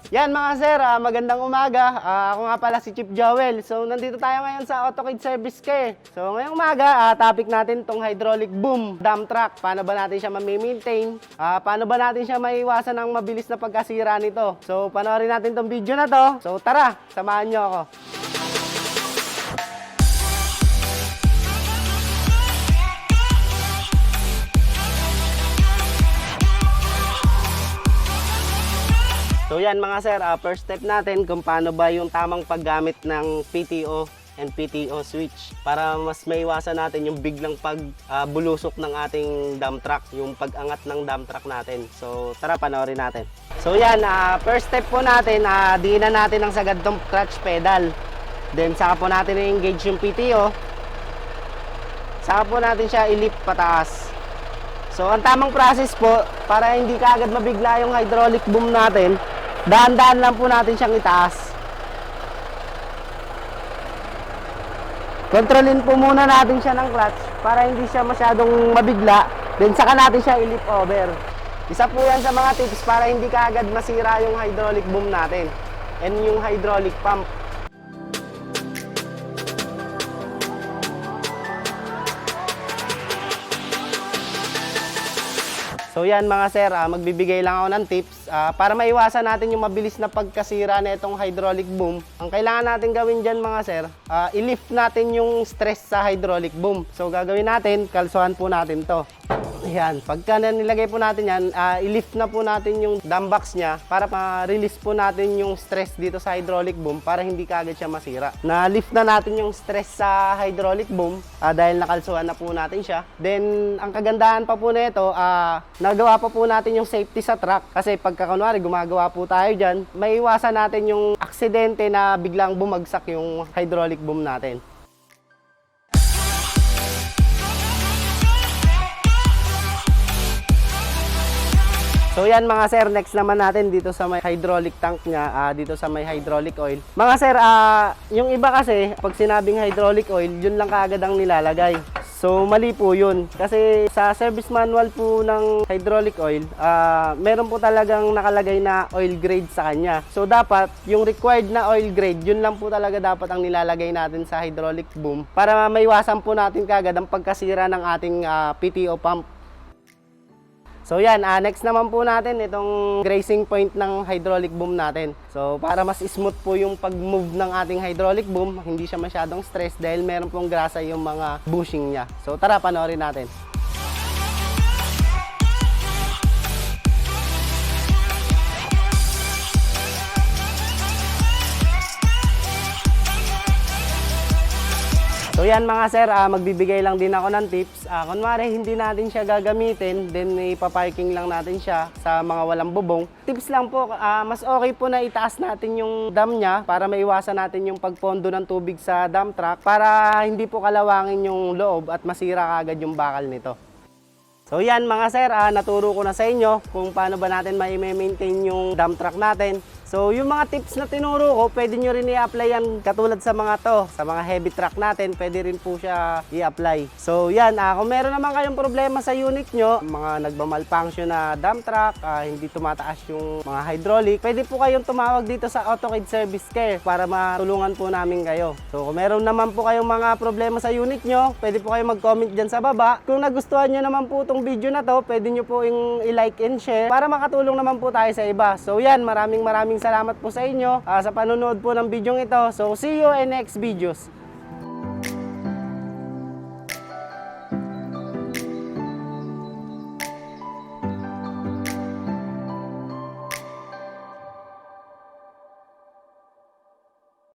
Yan mga sir, magandang umaga. Ako nga pala si Chief Joel. So nandito tayo ngayon sa Autokid Service Care. So ngayong umaga, topic natin tong hydraulic boom dump truck. Paano ba natin siya ma-maintain? Paano ba natin siya maiwasan ng mabilis na pagkasira nito? So panoorin natin tong video na to. So tara, samahan nyo ako. So yan mga sir, first step natin kung paano ba yung tamang paggamit ng PTO and PTO switch para mas maiwasan natin yung biglang pagbulusok ng ating dump truck, yung pag-angat ng dump truck natin. So tara, panoorin natin. So yan, first step po natin, diinan natin ang sagad tong clutch pedal. Then saka po natin i-engage yung PTO. Saka po natin siya i-lift pataas. So ang tamang process po, para hindi kaagad mabigla yung hydraulic boom natin, dahan-dahan lang po natin siyang itaas. Kontrolin po muna natin siya ng clutch para hindi siya masyadong mabigla. Then saka natin siya i-lift over. Isa po yan sa mga tips para hindi kaagad masira yung hydraulic boom natin and yung hydraulic pump. So yan mga sir, magbibigay lang ako ng tips para maiwasan natin yung mabilis na pagkasira na itong hydraulic boom. Ang kailangan natin gawin dyan mga sir, i-lift natin yung stress sa hydraulic boom. So gagawin natin, kalsuhan po natin to. Ayan, pagka nilagay po natin yan, i-lift na po natin yung dump box niya para ma-release po natin yung stress dito sa hydraulic boom para hindi kaagad siya masira. Na-lift na natin yung stress sa hydraulic boom dahil nakalsuhan na po natin siya. Then, ang kagandahan pa po na ito, nagawa pa po natin yung safety sa truck kasi pagka kunwari gumagawa po tayo dyan, maiwasan natin yung aksidente na biglang bumagsak yung hydraulic boom natin. So yan mga sir, next naman natin dito sa may hydraulic tank niya, dito sa may hydraulic oil. Mga sir, yung iba kasi pag sinabing hydraulic oil, yun lang kaagad ang nilalagay. So mali po yun. Kasi sa service manual po ng hydraulic oil, meron po talagang nakalagay na oil grade sa kanya. So dapat yung required na oil grade, yun lang po talaga dapat ang nilalagay natin sa hydraulic boom para maiwasan po natin kaagad ang pagkasira ng ating PTO pump. So yan, next naman po natin itong grazing point ng hydraulic boom natin. So para mas smooth po yung pag-move ng ating hydraulic boom, hindi siya masyadong stress dahil meron pong grasa yung mga bushing niya. So tara, panoorin natin. So yan mga sir, magbibigay lang din ako ng tips. Kunwari hindi natin siya gagamitin, then ipaparking lang natin siya sa mga walang bubong. Tips lang po, mas okay po na itaas natin yung dam niya para maiwasan natin yung pagpondo ng tubig sa dump truck para hindi po kalawangin yung loob at masira agad yung bakal nito. So yan mga sir, naturo ko na sa inyo kung paano ba natin ma-maintain yung dump truck natin. So yung mga tips na tinuro ko, pwede nyo rin i-apply yan katulad sa mga sa mga heavy truck natin, pwede rin po siya i-apply. So yan, kung meron naman kayong problema sa unit nyo, mga nagmamalfunction na dump truck, hindi tumataas yung mga hydraulic, pwede po kayong tumawag dito sa Autokid Service Care para matulungan po namin kayo. So kung meron naman po kayong mga problema sa unit nyo, pwede po kayong mag-comment dyan sa baba. Kung nagustuhan nyo naman po itong video na to, pwede nyo po i-like and share para makatulong naman po tayo sa iba. So yan, maraming salamat po sa inyo sa panonood po ng video ito. So see you in next videos.